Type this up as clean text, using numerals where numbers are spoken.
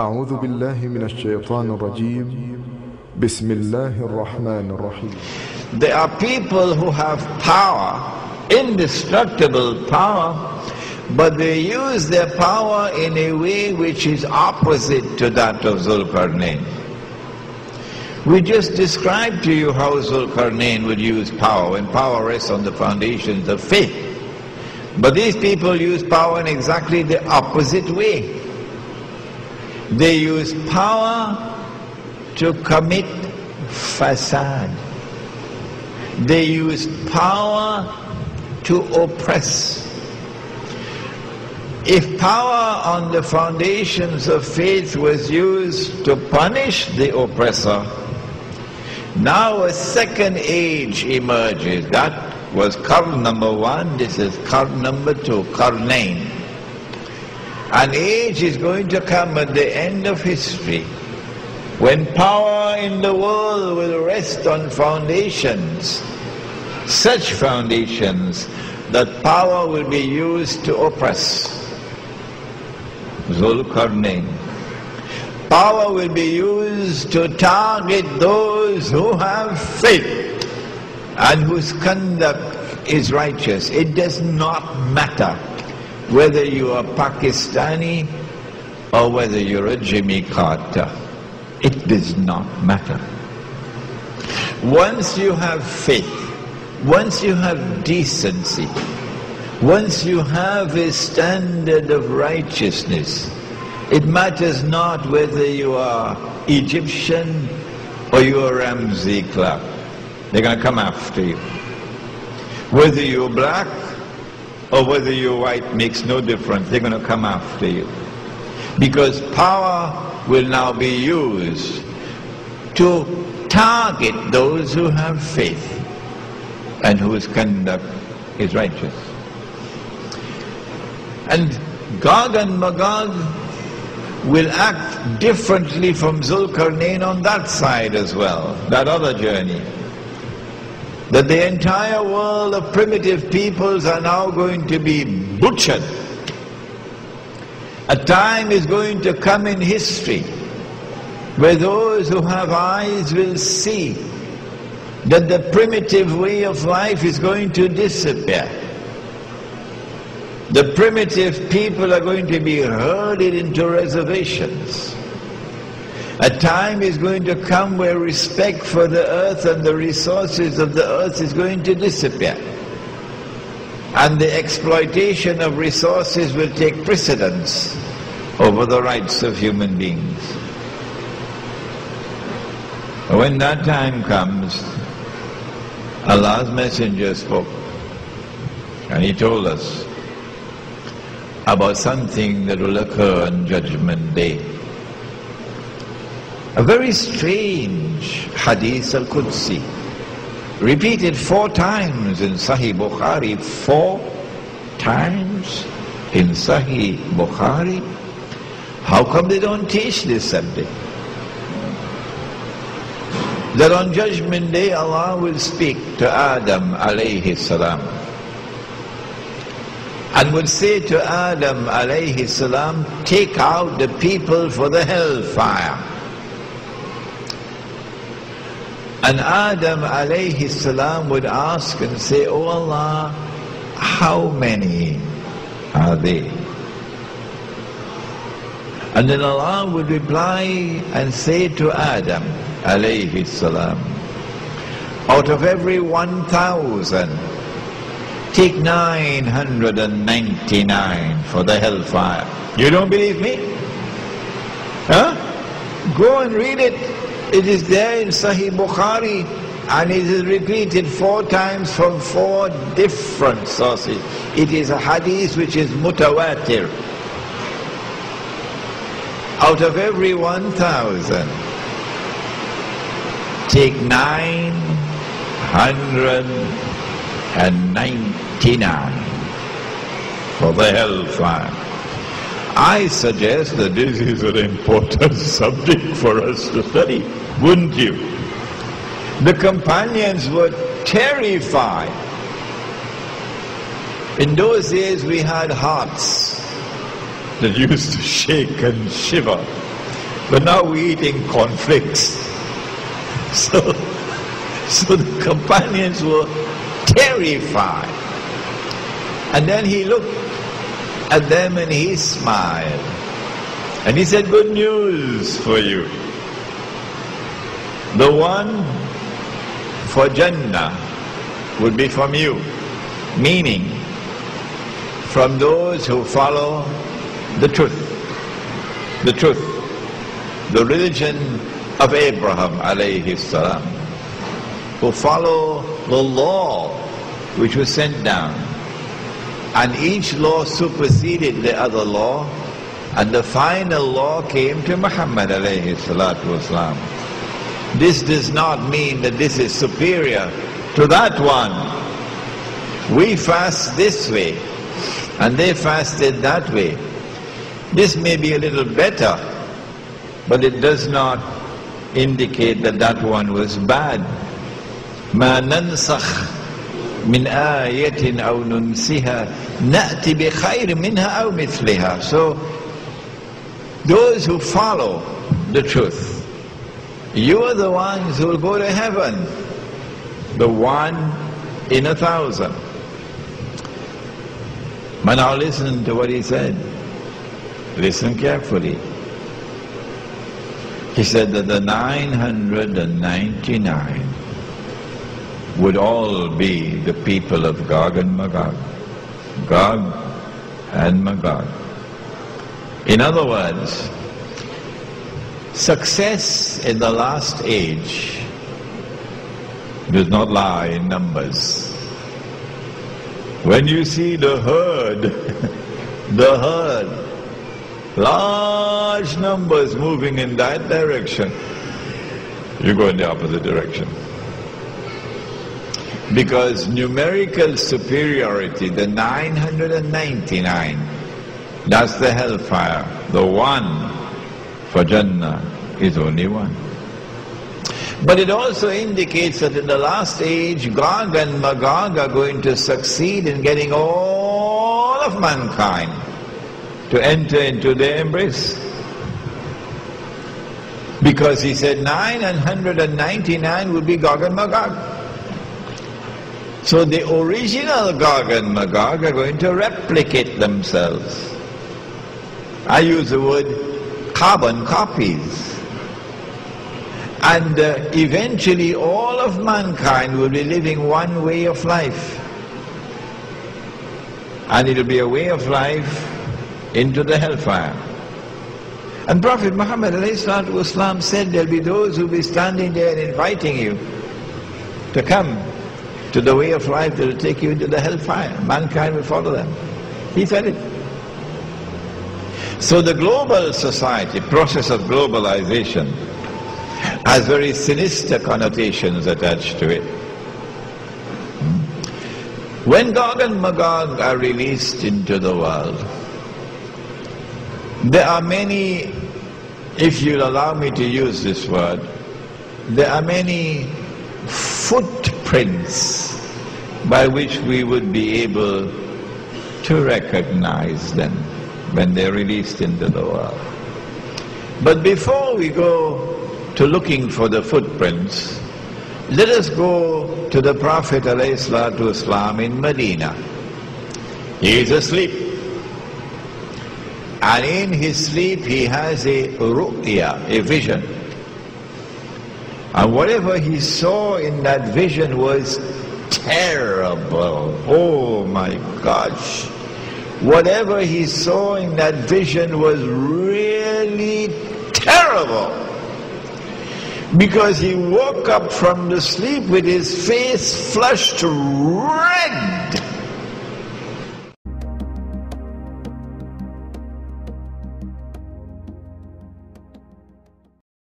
أعوذ بالله من الشيطان الرجيم بسم الله الرحمن الرحيم. There are people who have power, indestructible power, but they use their power in a way which is opposite to that of Zulkarnain. We just described to you how Zulkarnain would use power, when power rests on the foundations of faith. But these people use power in exactly the opposite way. They use power to commit fasad. They use power to oppress. If power on the foundations of faith was used to punish the oppressor, now a second age emerges. That was Qarn number 1, this is Qarn number 2, Qarnain. An age is going to come at the end of history when power in the world will rest on foundations, such foundations that power will be used to oppress. Zulkarnain. Power will be used to target those who have faith and whose conduct is righteous. It does not matter whether you are Pakistani or whether you're a Jimmy Carter. It does not matter. Once you have faith, once you have decency, once you have a standard of righteousness, it matters not whether you are Egyptian or you are Ramsey Clark. They're going to come after you. Whether you're black or whether you're white makes no difference. They're going to come after you. Because power will now be used to target those who have faith and whose conduct is righteous. And Gog and Magog will act differently from Zulkarnain on that side as well, that other journey. That the entire world of primitive peoples are now going to be butchered. A time is going to come in history where those who have eyes will see that the primitive way of life is going to disappear. The primitive people are going to be herded into reservations. A time is going to come where respect for the earth and the resources of the earth is going to disappear. And the exploitation of resources will take precedence over the rights of human beings. When that time comes, Allah's Messenger spoke, and he told us about something that will occur on Judgment Day. A very strange Hadith al-Qudsi, repeated 4 times in Sahih Bukhari, 4 times in Sahih Bukhari. How come they don't teach this subject? That on Judgment Day Allah will speak to Adam alayhi salam and would say to Adam alayhi salam, take out the people for the hellfire. And Adam alayhi salam would ask and say, oh Allah, how many are they? And then Allah would reply and say to Adam alayhi salam, out of every 1,000, take 999 for the hellfire. You don't believe me? Huh? Go and read it. It is there in Sahih Bukhari, and it is repeated 4 times from 4 different sources. It is a hadith which is mutawatir. Out of every 1,000, take 999 for the hellfire. I suggest that this is an important subject for us to study, wouldn't you? The companions were terrified. In those days we had hearts that used to shake and shiver But now we're eating cornflakes. So the companions were terrified. And then he looked at them and he smiled. And he said, good news for you. The one for Jannah would be from you. Meaning, from those who follow the truth. The truth. The religion of Abraham alayhi salam. Who follow the law which was sent down. And each law superseded the other law. And the final law came to Muhammad alayhi salatu wasalam. This does not mean that this is superior to that one. We fast this way, and they fasted that way. This may be a little better, but it does not indicate that that one was bad. مَا نَنْسَخْ مِنْ آيَةٍ أَوْ نُنْسِهَا نَأْتِ بِخَيْرٍ مِنْهَا أَوْ مِثْلِهَا. So, those who follow the truth, you are the ones who will go to heaven, the 1 in 1,000. But now listen to what he said. Listen carefully. He said that the 999 would all be the people of Gog and Magog. Gog and Magog. In other words, success in the last age does not lie in numbers. When you see the herd, large numbers moving in that direction, you go in the opposite direction. Because numerical superiority, the 999, that's the hellfire. The 1 for Jannah is only 1. But it also indicates that in the last age, Gog and Magog are going to succeed in getting all of mankind to enter into their embrace. Because he said 999 will be Gog and Magog. So the original Gog and Magog are going to replicate themselves. I use the word carbon copies. And eventually all of mankind will be living one way of life. And it will be a way of life into the hellfire. And Prophet Muhammad ﷺ said there will be those who will be standing there and inviting you to come to the way of life that will take you into the hellfire. Mankind will follow them. He said it. So the global society, process of globalization, has very sinister connotations attached to it. When Gog and Magog are released into the world, there are many, if you'll allow me to use this word, there are many footprints by which we would be able to recognize them when they're released into the world. But before we go to looking for the footprints, let us go to the Prophet ﷺ in Medina. He is asleep. And in his sleep he has a ru'ya, a vision. And whatever he saw in that vision was terrible. Oh my gosh. Whatever he saw in that vision was really terrible. Because he woke up from the sleep with his face flushed red.